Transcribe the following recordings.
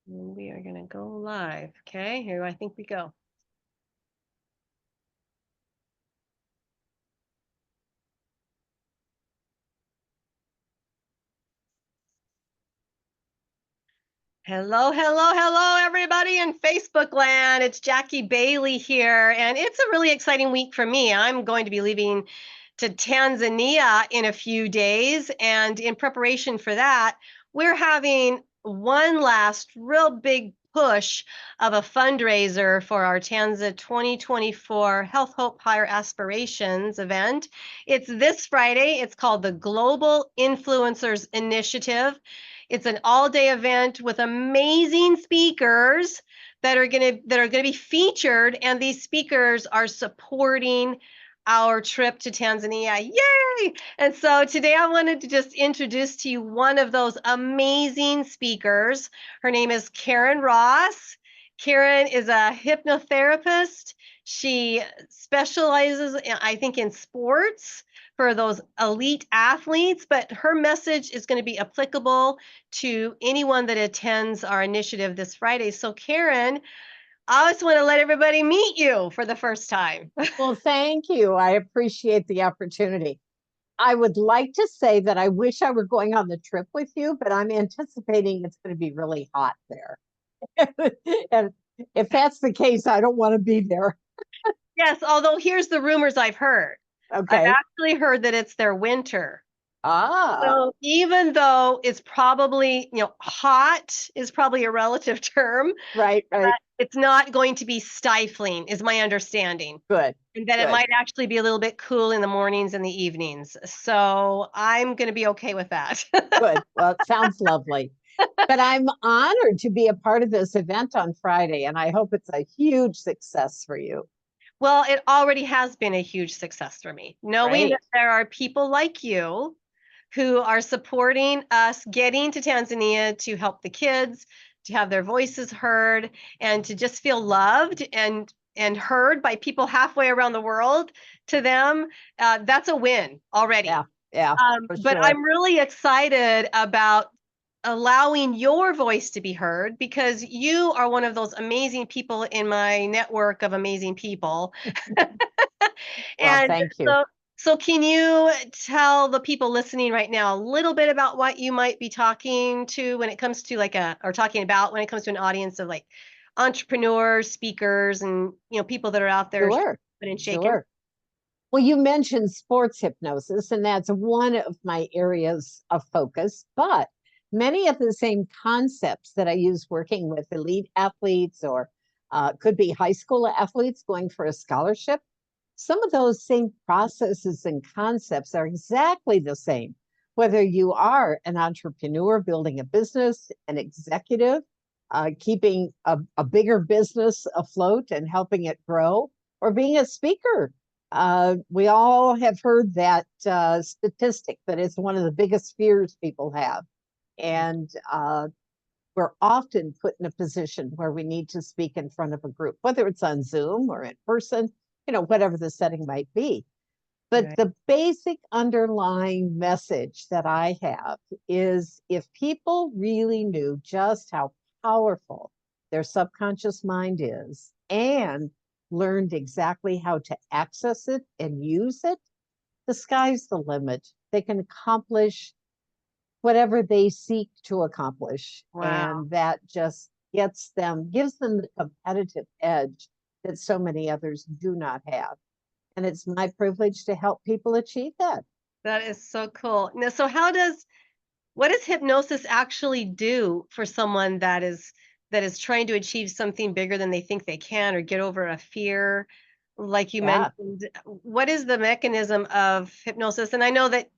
We are going to go live. Okay, here I think we go. Hello, hello, hello, everybody in Facebook land. It's Jackie Bailey here, and it's a really exciting week for me. I'm going to be leaving to Tanzania in a few days, and in preparation for that, we're having one last real big push of a fundraiser for our Tanza 2024 Health, Hope, Higher Aspirations event. It's this Friday. It's called the Global Influencers Initiative. It's an all-day event with amazing speakers that are going to be featured, and these speakers are supporting our trip to Tanzania. Yay! And so today I wanted to just introduce to you one of those amazing speakers. Her name is Karen Ross. Karen is a hypnotherapist. She specializes, I think, in sports for those elite athletes, but her message is going to be applicable to anyone that attends our initiative this Friday. So, Karen, I just want to let everybody meet you for the first time. Well, thank you. I appreciate the opportunity. I would like to say that I wish I were going on the trip with you, but I'm anticipating it's going to be really hot there. And if that's the case, I don't want to be there. Yes, although here's the rumors I've heard. I've Okay. actually heard that it's their winter. Ah, So even though it's probably, hot is probably a relative term, right, but right. it's not going to be stifling, is my understanding. Good, And that it good, might actually be a little bit cool in the mornings and the evenings. So I'm going to be okay with that. good. Well, it sounds lovely. But I'm honored to be a part of this event on Friday, and I hope it's a huge success for you. Well, it already has been a huge success for me, knowing that Great. there are people like you who are supporting us getting to Tanzania to help the kids, to have their voices heard, and to just feel loved and heard by people halfway around the world. To them, that's a win already. Yeah, yeah, for But sure. I'm really excited about allowing your voice to be heard because you are one of those amazing people in my network of amazing people. Well, And thank you. so can you tell the people listening right now a little bit about what you might be talking to when it comes to or talking about when it comes to an audience of like entrepreneurs, speakers, and people that are out there Sure, and shaking? sure. Well, you mentioned sports hypnosis, and that's one of my areas of focus. But many of the same concepts that I use working with elite athletes or could be high school athletes going for a scholarship, some of those same processes and concepts are exactly the same. Whether you are an entrepreneur building a business, an executive, keeping a bigger business afloat and helping it grow, or being a speaker, we all have heard that statistic that it's one of the biggest fears people have. And we're often put in a position where we need to speak in front of a group, whether it's on Zoom or in person, whatever the setting might be. But Right. the basic underlying message that I have is if people really knew just how powerful their subconscious mind is and learned exactly how to access it and use it, the sky's the limit. They can accomplish whatever they seek to accomplish. Wow. And that just gives them the competitive edge that so many others do not have. And it's my privilege to help people achieve that. That is so cool. Now, so what does hypnosis actually do for someone that is trying to achieve something bigger than they think they can or get over a fear? Like you Yeah. mentioned, what is the mechanism of hypnosis? And I know that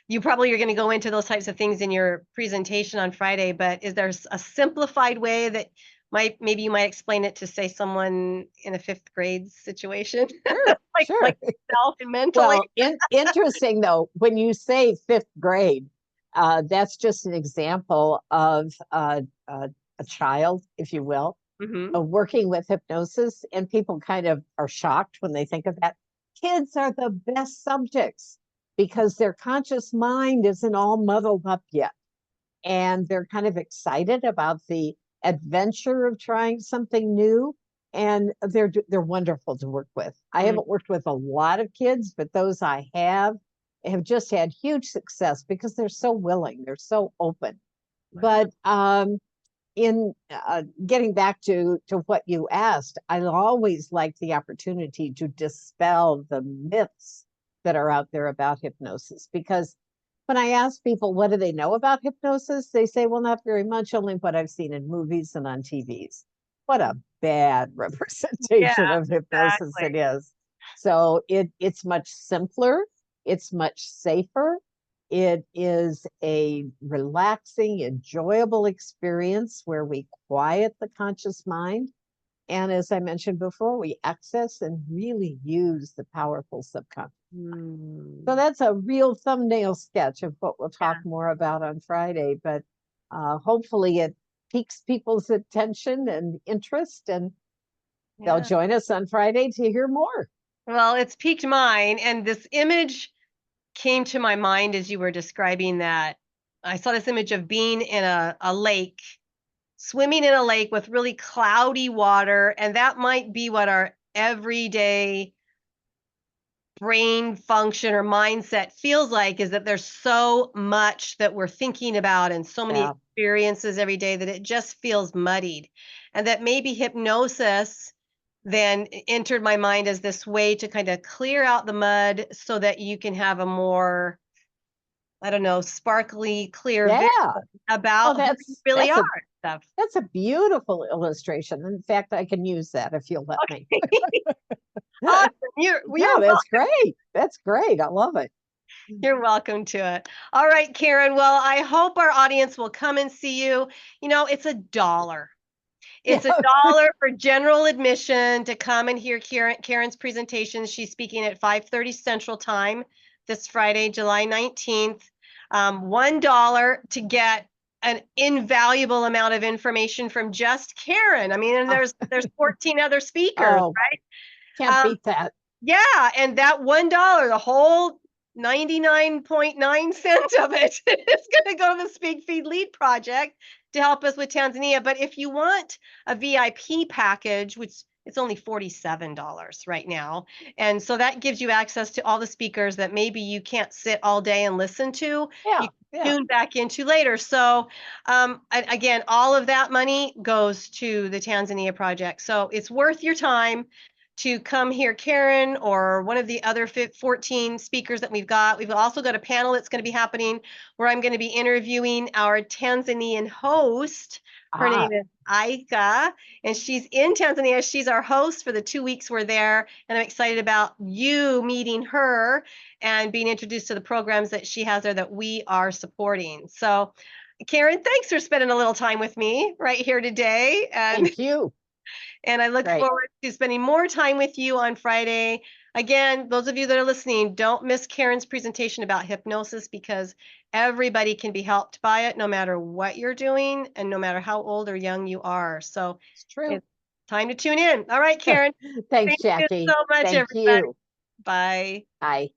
you probably are going to go into those types of things in your presentation on Friday, but is there a simplified way that maybe you might explain it to say someone in a fifth grade situation, Sure, like sure. self and mentally? Well, interesting though, when you say fifth grade, that's just an example of a child, if you will, Hmm. working with hypnosis, and people kind of are shocked when they think of that. Kids are the best subjects because their conscious mind isn't all muddled up yet. And they're kind of excited about the adventure of trying something new, and they're wonderful to work with. I Mm, haven't worked with a lot of kids, but those I have just had huge success because they're so willing, they're so open. wow. But in getting back to what you asked, I always like the opportunity to dispel the myths that are out there about hypnosis. Because when I ask people what do they know about hypnosis, they say, well, not very much, only what I've seen in movies and on TVs. What a bad Yeah, representation of hypnosis exactly. it is. So it's much simpler, it's much safer, it is a relaxing, enjoyable experience where we quiet the conscious mind. And as I mentioned before, we access and really use the powerful subconscious. So Mm, that's a real thumbnail sketch of what we'll talk yeah, more about on Friday. But hopefully it piques people's attention and interest, and they'll yeah. join us on Friday to hear more. Well, it's piqued mine, and this image came to my mind as you were describing that. I saw this image of being in a lake, swimming in a lake with really cloudy water, and that might be what our everyday brain function or mindset feels like, is that there's so much that we're thinking about and so many Yeah. experiences every day that it just feels muddied. And that maybe hypnosis then entered my mind as this way to kind of clear out the mud so that you can have a more, I don't know, sparkly, clear vision Yeah. Oh, about who you that's really that's are a and stuff. that's a beautiful illustration. In fact, I can use that if you'll let me. Okay. Awesome. You're No, that's great. That's great. I love it. You're welcome to it. All right, Karen. Well, I hope our audience will come and see you. You know, it's $1. It's Yeah. $1 for general admission to come and hear Karen's presentation. She's speaking at 5:30 Central Time this Friday, July 19th. $1 to get an invaluable amount of information from just Karen. I mean, and there's 14 other speakers, Oh, can't right? beat that. Yeah, and that $1, the whole 99.9 cents of it is gonna go to the Speak Feed Lead project to help us with Tanzania. But if you want a VIP package, which it's only $47 right now, and so that gives you access to all the speakers that maybe you can't sit all day and listen to, Yeah. you can Yeah. tune back into later. So, again, all of that money goes to the Tanzania project. So it's worth your time to come hear Karen or one of the other 14 speakers that we've got. We've also got a panel that's going to be happening where I'm going to be interviewing our Tanzanian host. Her name Ah, is Aika, and she's in Tanzania. She's our host for the 2 weeks we're there, and I'm excited about you meeting her and being introduced to the programs that she has there that we are supporting. So, Karen, thanks for spending a little time with me right here today, and thank you. I look Great. forward to spending more time with you on Friday. Again, those of you that are listening, don't miss Karen's presentation about hypnosis because everybody can be helped by it no matter what you're doing and no matter how old or young you are. So It's true. it's time to tune in. All right, Karen. Thanks, Thank you Jackie. so much, Thank everybody. you. Bye. Bye.